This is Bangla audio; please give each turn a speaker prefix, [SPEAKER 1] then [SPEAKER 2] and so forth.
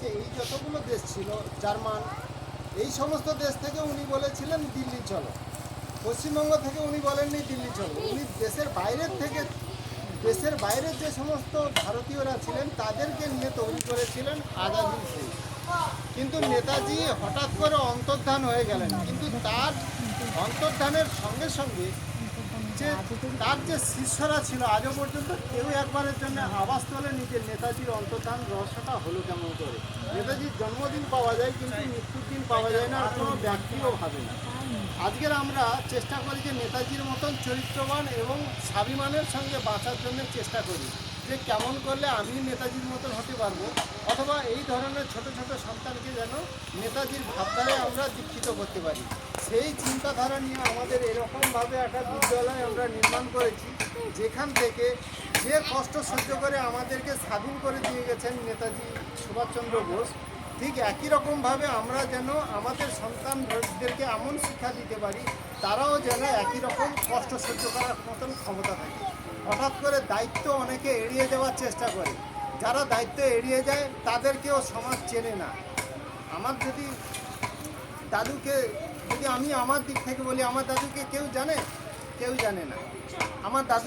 [SPEAKER 1] যে এই যতগুলো দেশ ছিল, জার্মান, এই সমস্ত দেশ থেকে উনি বলেছিলেন দিল্লি চলো। পশ্চিমবঙ্গ থেকে উনি বলেননি দিল্লি চলো, উনি দেশের বাইরের যে সমস্ত ভারতীয়রা ছিলেন তাদেরকে নিয়ে তৈরি করেছিলেন আজাদ হিন্দ ফৌজ। কিন্তু নেতাজি হঠাৎ করে অন্তর্ধান হয়ে গেলেন, কিন্তু তার অন্তর্ধানের সঙ্গে সঙ্গে যে তার যে শিষ্যরা ছিল আজও পর্যন্ত কেউ একবারের জন্য আওয়াজ তোলেনি যে নেতাজির অন্তর্ধান রহস্যটা হলো কেমন করে। নেতাজির জন্মদিন পাওয়া যায় কিন্তু মৃত্যুর দিন পাওয়া যায় না, আর কোনো ব্যক্তিও ভাবে না। আজকের আমরা চেষ্টা করি যে নেতাজির মতন চরিত্রবান এবং স্বাভিমানের সঙ্গে বাঁচার জন্য চেষ্টা করি যে কেমন করলে আমি নেতাজির মতন হতে পারবো, অথবা এই ধরনের ছোট ছোট সন্তানকে যেন নেতাজির ভাবধারায় আমরা দীক্ষিত করতে পারি। সেই চিন্তাধারা নিয়ে আমাদের এরকমভাবে একটা বিদ্যালয় আমরা নির্মাণ করেছি, যেখান থেকে যে কষ্ট সহ্য করে আমাদেরকে স্বাধীন করে দিয়ে গেছেন নেতাজি সুভাষচন্দ্র বোস, ঠিক একই রকমভাবে আমরা যেন আমাদের সন্তানদেরকে এমন শিক্ষা দিতে পারি তারাও যেন একই রকম কষ্ট সহ্য করার মতন ক্ষমতা থাকে। হঠাৎ করে দায়িত্ব অনেকে এড়িয়ে যাওয়ার চেষ্টা করে, যারা দায়িত্ব এড়িয়ে যায় তাদেরকেও সমাজ চেনে না। আমার যদি দাদুকে, যদি আমি আমার দিক থেকে বলি, আমার দাদুকে কেউ জানে? কেউ জানে না। আমার দাদু